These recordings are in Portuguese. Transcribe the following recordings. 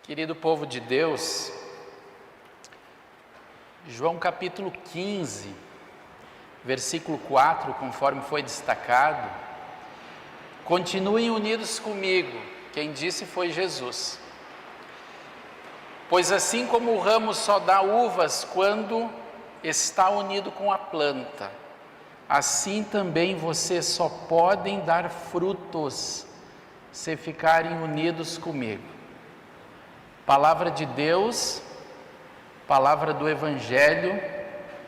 Querido povo de Deus, João capítulo 15, versículo 4, conforme foi destacado, continuem unidos comigo, quem disse foi Jesus. Pois assim como o ramo só dá uvas quando está unido com a planta, assim também vocês só podem dar frutos se ficarem unidos comigo. Palavra de Deus, palavra do Evangelho,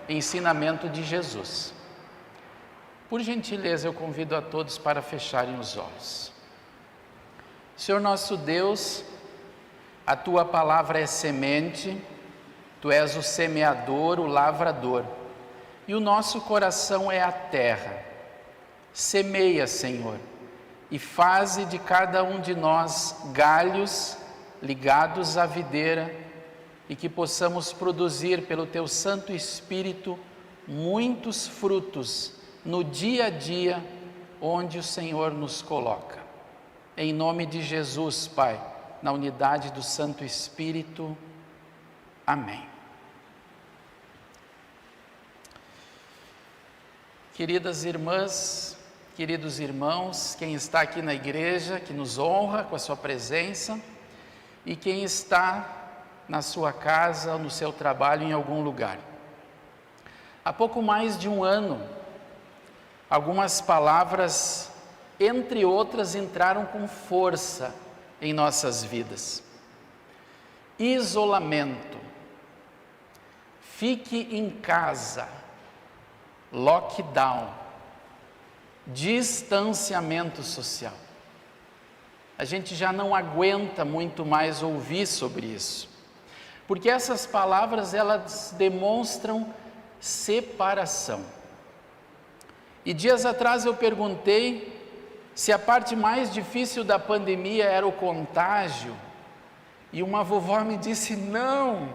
ensinamento de Jesus. Por gentileza, eu convido a todos para fecharem os olhos. Senhor nosso Deus, a Tua palavra é semente, Tu és o semeador, o lavrador, e o nosso coração é a terra. Semeia, Senhor, e faze de cada um de nós galhos ligados à videira, e que possamos produzir pelo Teu Santo Espírito muitos frutos no dia a dia onde o Senhor nos coloca. Em nome de Jesus, Pai, na unidade do Santo Espírito. Amém. Queridas irmãs, queridos irmãos, quem está aqui na igreja, que nos honra com a sua presença, e quem está na sua casa, no seu trabalho, em algum lugar. Há pouco mais de um ano, algumas palavras, entre outras, entraram com força em nossas vidas. Isolamento, fique em casa, lockdown, distanciamento social. A gente já não aguenta muito mais ouvir sobre isso, porque essas palavras, elas demonstram separação. E dias atrás eu perguntei se a parte mais difícil da pandemia era o contágio, e uma vovó me disse: não,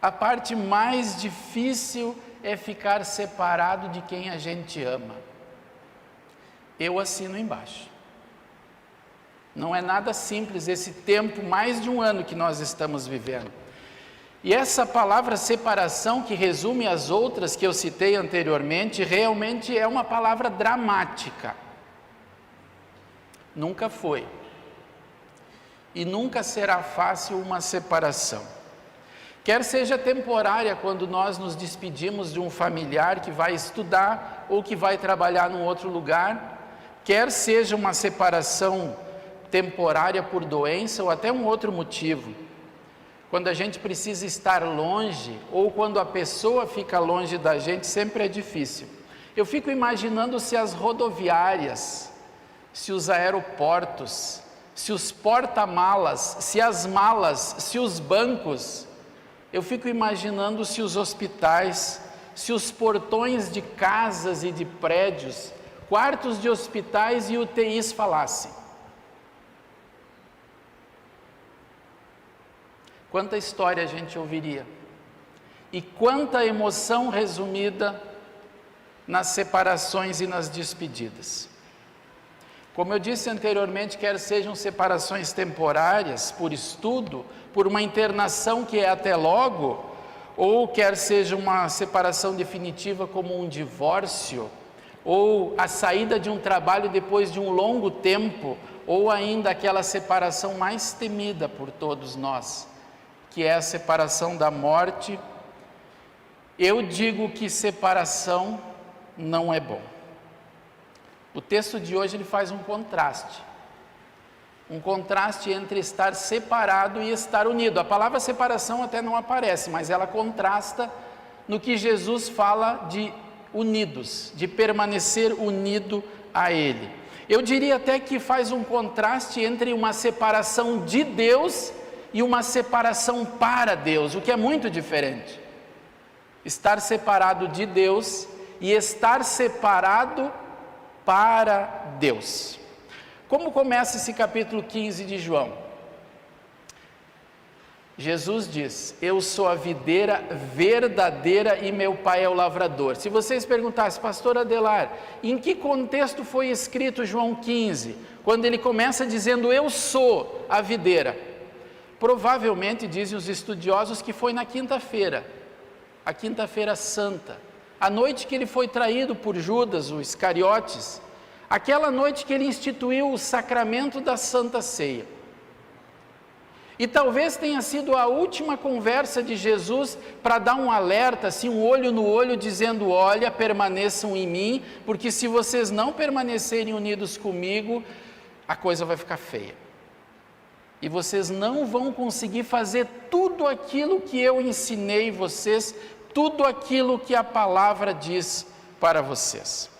a parte mais difícil é ficar separado de quem a gente ama. Eu assino embaixo. Não é nada simples esse tempo, mais de um ano que nós estamos vivendo. E essa palavra separação, que resume as outras que eu citei anteriormente, realmente é uma palavra dramática. Nunca foi. E nunca será fácil uma separação. Quer seja temporária, quando nós nos despedimos de um familiar que vai estudar ou que vai trabalhar num outro lugar, quer seja uma separação temporária por doença ou até um outro motivo. Quando a gente precisa estar longe ou quando a pessoa fica longe da gente, sempre é difícil. Eu fico imaginando se as rodoviárias, se os aeroportos, se os porta-malas, se as malas, se os bancos. Eu fico imaginando se os hospitais, se os portões de casas e de prédios, quartos de hospitais e UTIs falassem. Quanta história a gente ouviria, e quanta emoção resumida nas separações e nas despedidas. Como eu disse anteriormente, quer sejam separações temporárias, por estudo, por uma internação que é até logo, ou quer seja uma separação definitiva como um divórcio, ou a saída de um trabalho depois de um longo tempo, ou ainda aquela separação mais temida por todos nós, que é a separação da morte. Eu digo que separação não é bom. O texto de hoje ele faz um contraste entre estar separado e estar unido. A palavra separação até não aparece, mas ela contrasta no que Jesus fala de unidos, de permanecer unido a Ele. Eu diria até que faz um contraste entre uma separação de Deus e uma separação para Deus, o que é muito diferente. Estar separado de Deus e estar separado para Deus. Como começa esse capítulo 15 de João? Jesus diz: eu sou a videira verdadeira e meu pai é o lavrador. Se vocês perguntassem, pastor Adelar, em que contexto foi escrito João 15? Quando ele começa dizendo: eu sou a videira. provavelmente, dizem os estudiosos, que foi na quinta-feira, a quinta-feira santa, a noite que ele foi traído por Judas, o Iscariotes, aquela noite que ele instituiu o sacramento da Santa Ceia. E talvez tenha sido a última conversa de Jesus para dar um alerta, assim, um olho no olho, dizendo: olha, permaneçam em mim, porque se vocês não permanecerem unidos comigo, a coisa vai ficar feia. E vocês não vão conseguir fazer tudo aquilo que eu ensinei vocês, tudo aquilo que a palavra diz para vocês.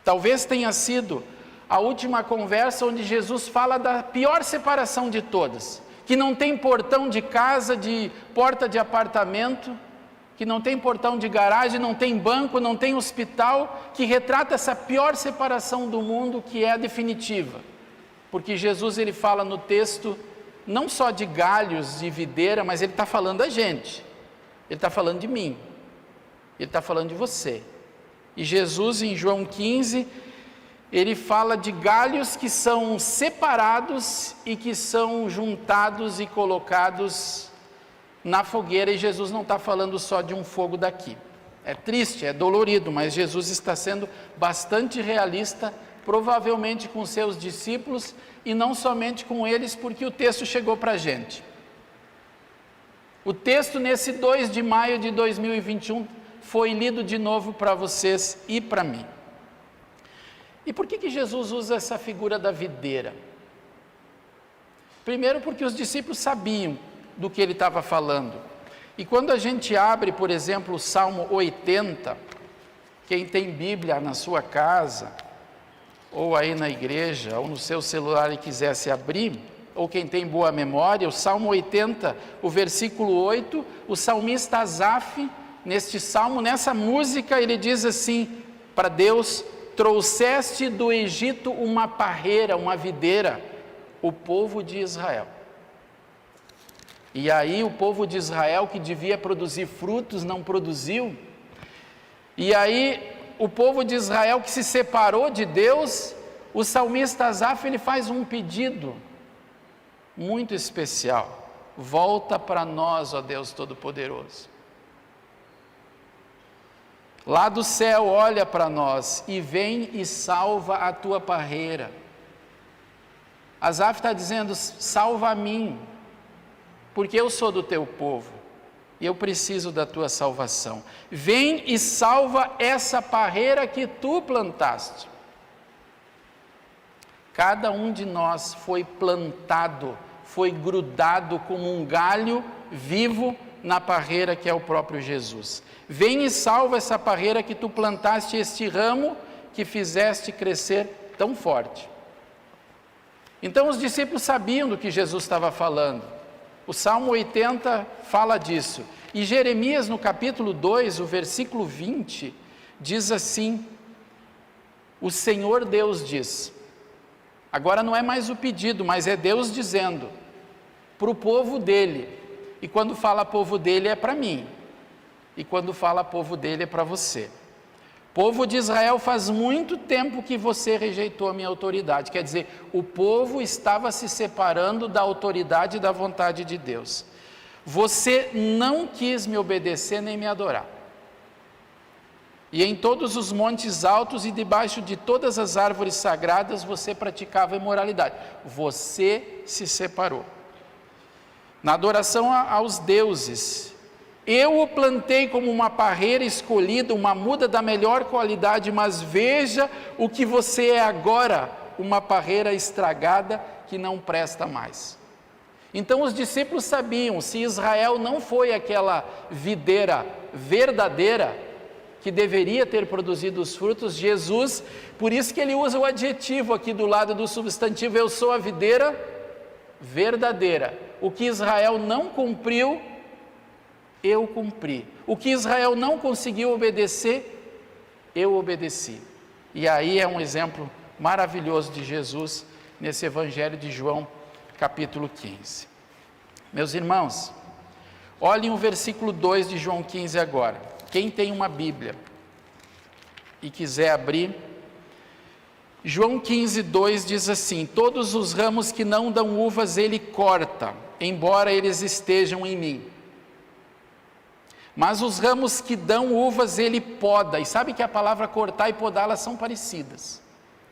Talvez tenha sido a última conversa onde Jesus fala da pior separação de todas, que não tem portão de casa, de porta de apartamento, que não tem portão de garagem, não tem banco, não tem hospital, que retrata essa pior separação do mundo, que é a definitiva. Porque Jesus, ele fala no texto, não só de galhos de videira, mas ele está falando da gente, ele está falando de mim, ele está falando de você. E Jesus, em João 15, ele fala de galhos que são separados e que são juntados e colocados na fogueira, e Jesus não está falando só de um fogo daqui. É triste, é dolorido, mas Jesus está sendo bastante realista, provavelmente com seus discípulos, e não somente com eles, porque o texto chegou para a gente. O texto, nesse 2 de maio de 2021, foi lido de novo para vocês e para mim. E por que Jesus usa essa figura da videira? Primeiro, porque os discípulos sabiam do que ele estava falando. E quando a gente abre, por exemplo, o Salmo 80, quem tem Bíblia na sua casa, ou aí na igreja, ou no seu celular e quisesse abrir, ou quem tem boa memória, o Salmo 80, o versículo 8, o salmista Asaf, neste salmo, nessa música, ele diz assim para Deus: trouxeste do Egito uma parreira, uma videira, o povo de Israel. E aí o povo de Israel, que devia produzir frutos, não produziu. E aí o povo de Israel que se separou de Deus, o salmista Asaf, ele faz um pedido muito especial: volta para nós, ó Deus Todo-Poderoso. Lá do céu olha para nós e vem e salva a tua parreira. Asaf está dizendo: salva a mim, porque eu sou do teu povo e eu preciso da tua salvação. Vem e salva essa parreira que tu plantaste. Cada um de nós foi plantado, foi grudado como um galho vivo na parreira que é o próprio Jesus. Vem e salva essa parreira que tu plantaste, este ramo que fizeste crescer tão forte. Então os discípulos sabiam do que Jesus estava falando. O Salmo 80 fala disso. E Jeremias, no capítulo 2, o versículo 20, diz assim: o Senhor Deus diz. Agora não é mais o pedido, mas é Deus dizendo para o povo dele. E quando fala povo dele é para mim. E quando fala povo dele é para você. Povo de Israel, faz muito tempo que você rejeitou a minha autoridade. Quer dizer, o povo estava se separando da autoridade e da vontade de Deus. Você não quis me obedecer nem me adorar. E em todos os montes altos e debaixo de todas as árvores sagradas você praticava imoralidade. Você se separou. Na adoração aos deuses, eu o plantei como uma parreira escolhida, uma muda da melhor qualidade, mas veja o que você é agora, uma parreira estragada que não presta mais. Então os discípulos sabiam, se Israel não foi aquela videira verdadeira, que deveria ter produzido os frutos, Jesus, por isso que ele usa o adjetivo aqui do lado do substantivo: eu sou a videira verdadeira. O que Israel não cumpriu, eu cumpri. O que Israel não conseguiu obedecer, eu obedeci. E aí é um exemplo maravilhoso de Jesus nesse Evangelho de João, capítulo 15. Meus irmãos, olhem o versículo 2 de João 15 agora. Quem tem uma Bíblia e quiser abrir, João 15:2 diz assim: todos os ramos que não dão uvas ele corta, embora eles estejam em mim. Mas os ramos que dão uvas ele poda. E sabe que a palavra cortar e podar, elas são parecidas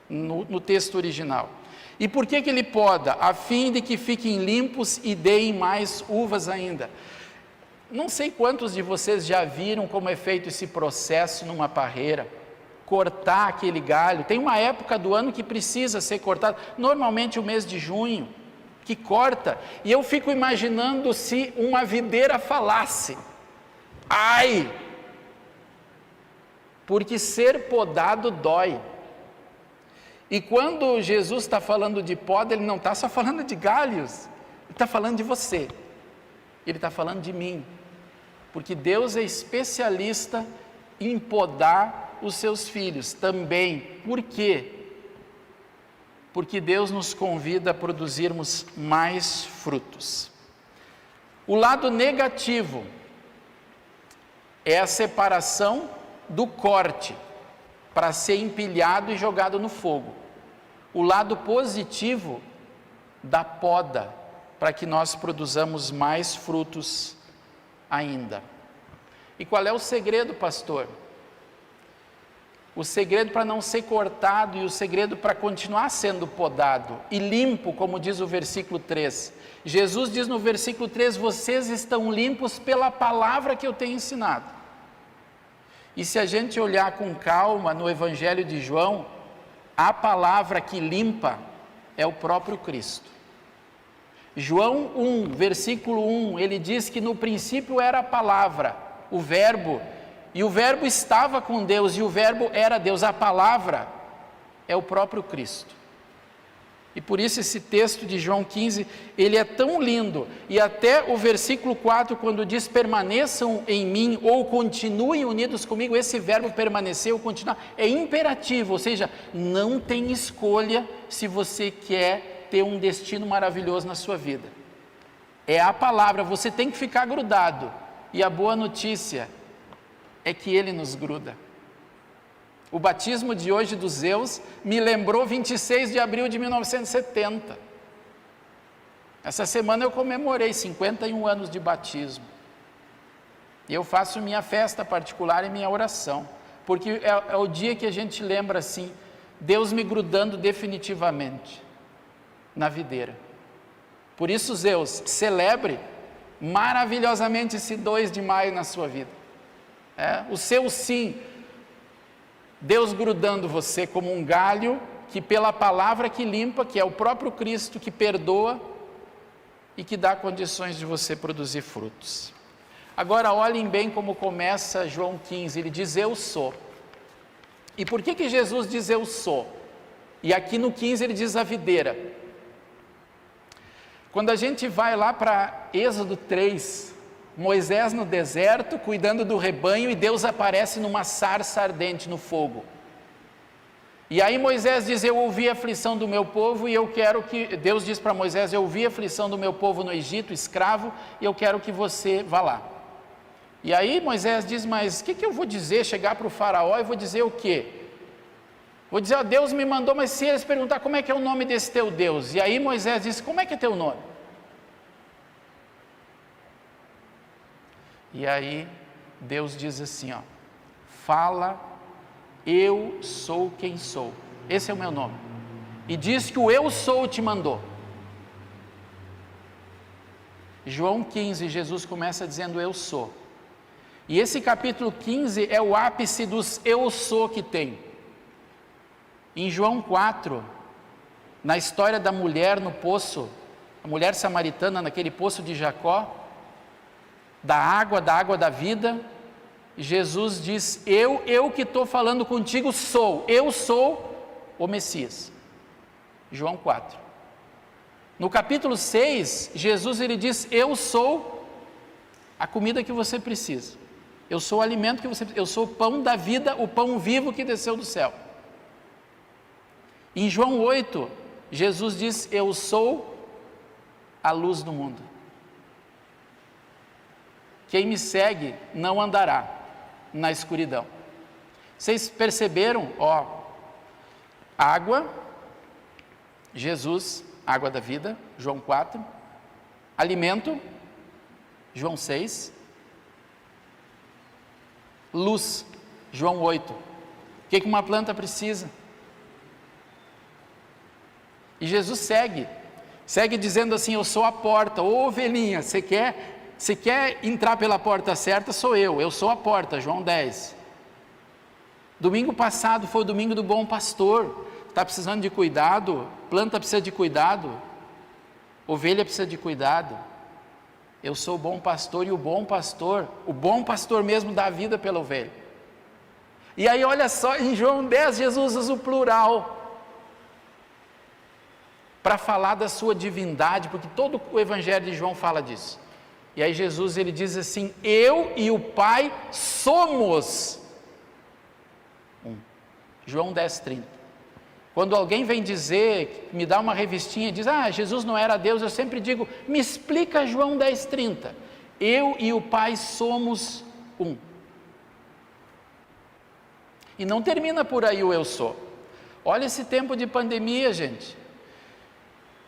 no texto original. E por que ele poda? A fim de que fiquem limpos e deem mais uvas ainda. Não sei quantos de vocês já viram como é feito esse processo numa parreira. Cortar aquele galho, tem uma época do ano que precisa ser cortado, normalmente o mês de junho, que corta, e eu fico imaginando se uma videira falasse, ai, porque ser podado dói. E quando Jesus está falando de poda, ele não está só falando de galhos, ele está falando de você, ele está falando de mim, porque Deus é especialista em podar os seus filhos também. Por quê? Porque Deus nos convida a produzirmos mais frutos. O lado negativo é a separação do corte para ser empilhado e jogado no fogo. O lado positivo da poda para que nós produzamos mais frutos ainda. E qual é o segredo, pastor? O segredo para não ser cortado e o segredo para continuar sendo podado e limpo, como diz o versículo 3. Jesus diz no versículo 3, vocês estão limpos pela palavra que eu tenho ensinado. E se a gente olhar com calma no Evangelho de João, a palavra que limpa é o próprio Cristo. João 1, versículo 1, ele diz que no princípio era a palavra, o verbo, e o verbo estava com Deus, e o verbo era Deus. A palavra é o próprio Cristo. E por isso esse texto de João 15, ele é tão lindo. E até o versículo 4, quando diz permaneçam em mim, ou continuem unidos comigo, esse verbo permanecer ou continuar, é imperativo, ou seja, não tem escolha se você quer ter um destino maravilhoso na sua vida. É a palavra, você tem que ficar grudado. E a boa notícia é que ele nos gruda. O batismo de hoje dos Zeus me lembrou 26 de abril de 1970. Essa semana eu comemorei 51 anos de batismo. E eu faço minha festa particular e minha oração, porque é o dia que a gente lembra assim, Deus me grudando definitivamente na videira. Por isso, Zeus, celebre maravilhosamente esse 2 de maio na sua vida. O seu sim, Deus grudando você como um galho, que pela palavra que limpa, que é o próprio Cristo, que perdoa e que dá condições de você produzir frutos. Agora olhem bem como começa João 15, ele diz eu sou. E por que Jesus diz eu sou? E aqui no 15 ele diz a videira. Quando a gente vai lá para Êxodo 3, Moisés no deserto, cuidando do rebanho, e Deus aparece numa sarça ardente no fogo. E aí Moisés diz, eu ouvi a aflição do meu povo, e eu quero que... Deus diz para Moisés, eu ouvi a aflição do meu povo no Egito, escravo, e eu quero que você vá lá. E aí Moisés diz, mas o que eu vou dizer? Chegar para o faraó e vou dizer o quê? Vou dizer, Deus me mandou, mas se eles perguntar como é que é o nome desse teu Deus? E aí Moisés diz, como é que é teu nome? E aí Deus diz assim, fala, eu sou quem sou, esse é o meu nome, e diz que o eu sou te mandou. João 15, Jesus começa dizendo eu sou, e esse capítulo 15 é o ápice dos eu sou que tem. Em João 4, na história da mulher no poço, a mulher samaritana naquele poço de Jacó, da água da vida, Jesus diz, eu que estou falando contigo sou, eu sou o Messias. João 4. No capítulo 6, Jesus ele diz, eu sou a comida que você precisa, eu sou o alimento que você precisa, eu sou o pão da vida, o pão vivo que desceu do céu. Em João 8, Jesus diz, eu sou a luz do mundo. Quem me segue não andará na escuridão. Vocês perceberam, Água, Jesus, água da vida, João 4. Alimento, João 6. Luz, João 8. O que uma planta precisa? E Jesus segue dizendo assim: eu sou a porta. Ô ovelhinha, você quer entrar pela porta certa? Sou eu sou a porta, João 10. Domingo passado foi o domingo do bom pastor. Está precisando de cuidado? Planta precisa de cuidado? Ovelha precisa de cuidado? Eu sou o bom pastor, e o bom pastor mesmo dá a vida pela ovelha. E aí olha só, em João 10 Jesus usa o plural para falar da sua divindade, porque todo o evangelho de João fala disso. E aí Jesus ele diz assim: eu e o Pai somos um. João 10:30. Quando alguém vem dizer, me dá uma revistinha e diz: Jesus não era Deus, eu sempre digo: me explica João 10:30. Eu e o Pai somos um. E não termina por aí o eu sou. Olha esse tempo de pandemia, gente.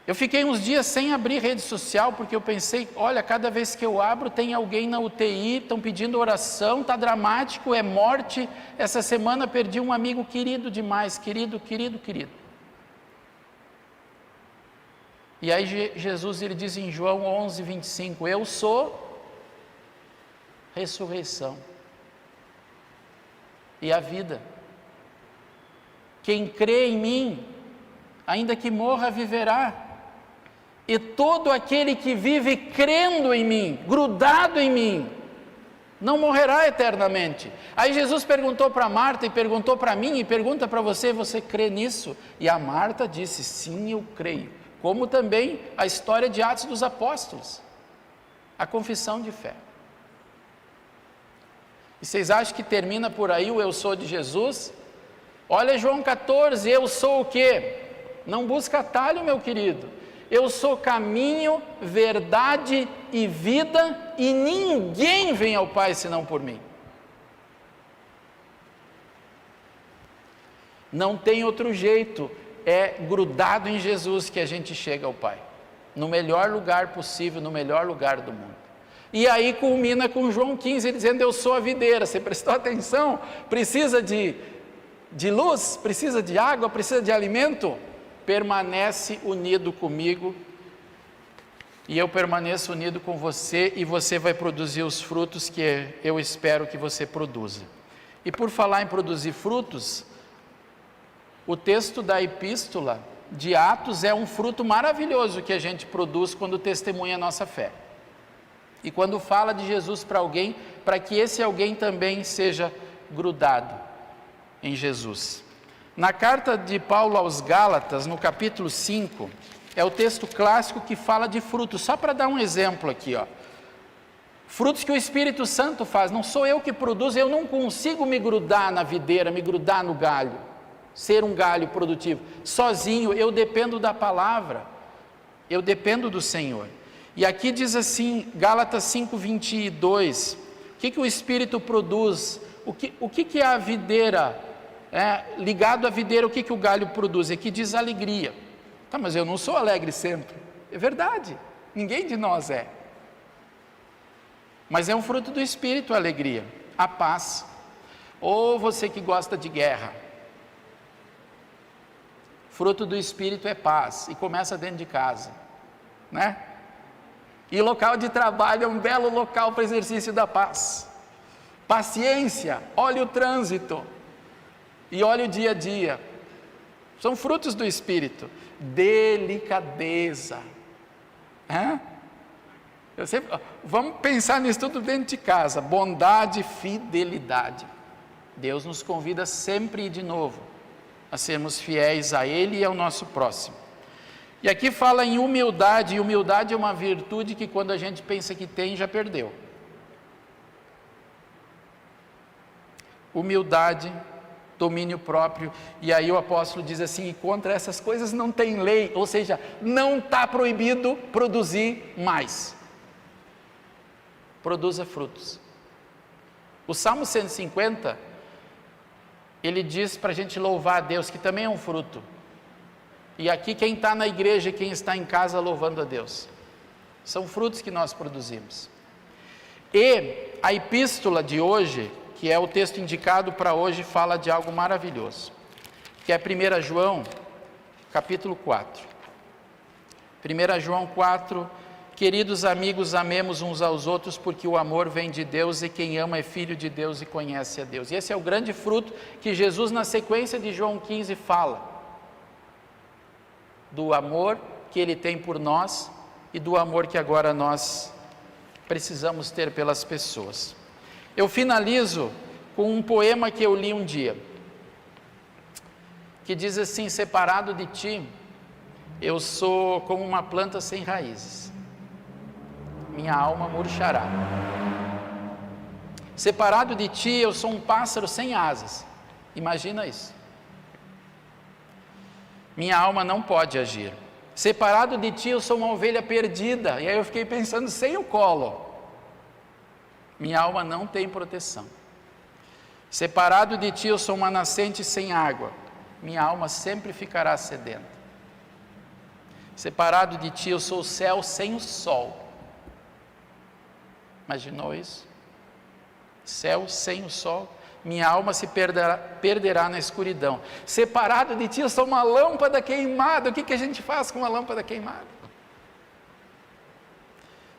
Eu fiquei uns dias sem abrir rede social, porque eu pensei: olha, cada vez que eu abro tem alguém na UTI, estão pedindo oração, está dramático, é morte. Essa semana perdi um amigo querido demais, querido. E aí Jesus ele diz em João 11:25, eu sou ressurreição e a vida. Quem crê em mim, ainda que morra, viverá. E todo aquele que vive crendo em mim, grudado em mim, não morrerá eternamente. Aí Jesus perguntou para Marta, e perguntou para mim, e pergunta para você: você crê nisso? E a Marta disse: sim, eu creio. Como também a história de Atos dos Apóstolos, a confissão de fé. E vocês acham que termina por aí o eu sou de Jesus? Olha João 14, eu sou o quê? Não busca atalho, meu querido. Eu sou caminho, verdade e vida, e ninguém vem ao Pai senão por mim. Não tem outro jeito, é grudado em Jesus que a gente chega ao Pai, no melhor lugar possível, no melhor lugar do mundo. E aí culmina com João 15, dizendo: eu sou a videira. Você prestou atenção? Precisa de luz, precisa de água, precisa de alimento? Permanece unido comigo, e eu permaneço unido com você, e você vai produzir os frutos que eu espero que você produza. E por falar em produzir frutos, o texto da epístola de Atos é um fruto maravilhoso que a gente produz quando testemunha a nossa fé. E quando fala de Jesus para alguém, para que esse alguém também seja grudado em Jesus. Na carta de Paulo aos Gálatas, no capítulo 5, é o texto clássico que fala de frutos. Só para dar um exemplo aqui, frutos que o Espírito Santo faz, não sou eu que produzo, eu não consigo me grudar na videira, me grudar no galho, ser um galho produtivo, sozinho. Eu dependo da palavra, eu dependo do Senhor. E aqui diz assim, Gálatas 5:22, o que o Espírito produz, o que é a videira? Ligado à videira, o que o galho produz? Aqui diz alegria. Tá, mas eu não sou alegre sempre. É verdade, ninguém de nós é. Mas é um fruto do Espírito a alegria, a paz. Ou você que gosta de guerra, fruto do Espírito é paz, e começa dentro de casa, né? E local de trabalho é um belo local para exercício da paz. Paciência, olha o trânsito, e olha o dia a dia, são frutos do Espírito. Delicadeza, vamos pensar nisso tudo dentro de casa. Bondade, fidelidade. Deus nos convida sempre e de novo a sermos fiéis a Ele e ao nosso próximo. E aqui fala em humildade, e humildade é uma virtude que quando a gente pensa que tem, já perdeu. Humildade, domínio próprio, e aí o apóstolo diz assim: e contra essas coisas não tem lei, ou seja, não está proibido produzir mais. Produza frutos. O Salmo 150 ele diz para a gente louvar a Deus, que também é um fruto. E aqui quem está na igreja e quem está em casa louvando a Deus, são frutos que nós produzimos. E a epístola de hoje, que é o texto indicado para hoje, fala de algo maravilhoso, que é 1 João, capítulo 4. 1 João 4, queridos amigos, amemos uns aos outros, porque o amor vem de Deus, e quem ama é filho de Deus e conhece a Deus. E esse é o grande fruto que Jesus, na sequência de João 15, fala, do amor que Ele tem por nós, e do amor que agora nós precisamos ter pelas pessoas. Eu finalizo com um poema que eu li um dia, que diz assim: separado de ti, eu sou como uma planta sem raízes, minha alma murchará. Separado de ti, eu sou um pássaro sem asas, imagina isso. Minha alma não pode agir. Separado de ti, eu sou uma ovelha perdida. E aí eu fiquei pensando, sem o colo, minha alma não tem proteção. Separado de ti, eu sou uma nascente sem água. Minha alma sempre ficará sedenta. Separado de ti, eu sou o céu sem o sol. Imaginou isso? Céu sem o sol. Minha alma se perderá na escuridão. Separado de ti, eu sou uma lâmpada queimada. O que a gente faz com uma lâmpada queimada?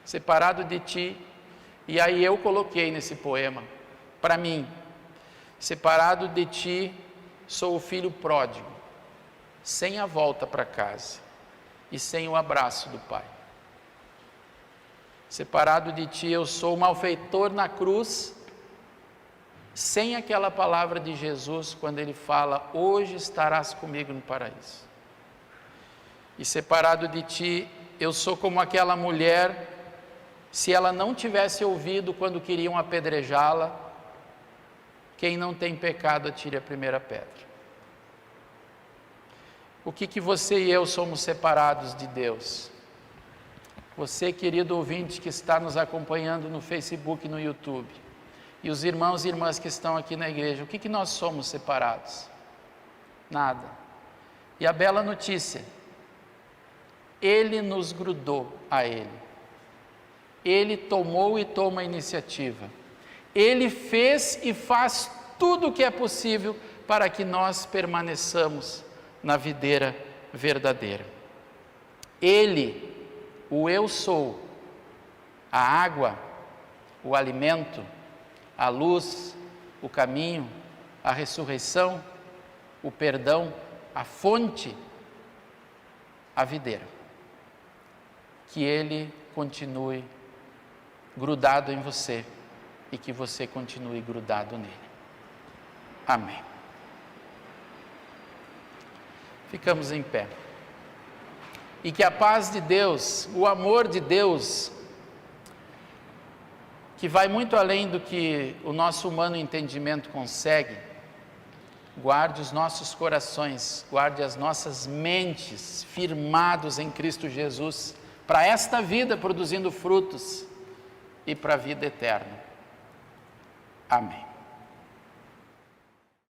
Separado de ti, e aí eu coloquei nesse poema, para mim, separado de ti, sou o filho pródigo, sem a volta para casa, e sem o abraço do pai. Separado de ti, eu sou o malfeitor na cruz, sem aquela palavra de Jesus, quando Ele fala, hoje estarás comigo no paraíso. E separado de ti, eu sou como aquela mulher, se ela não tivesse ouvido quando queriam apedrejá-la, quem não tem pecado atire a primeira pedra. O que você e eu somos separados de Deus? Você, querido ouvinte que está nos acompanhando no Facebook e no YouTube, e os irmãos e irmãs que estão aqui na igreja, o que nós somos separados? Nada. E a bela notícia, Ele nos grudou a Ele. Ele tomou e toma a iniciativa. Ele fez e faz tudo o que é possível para que nós permaneçamos na videira verdadeira. Ele, o eu sou, a água, o alimento, a luz, o caminho, a ressurreição, o perdão, a fonte, a videira. Que Ele continue grudado em você e que você continue grudado nele. Amém. Ficamos em pé. E que a paz de Deus, o amor de Deus, que vai muito além do que o nosso humano entendimento consegue, guarde os nossos corações, guarde as nossas mentes firmados em Cristo Jesus, para esta vida produzindo frutos e para a vida eterna. Amém.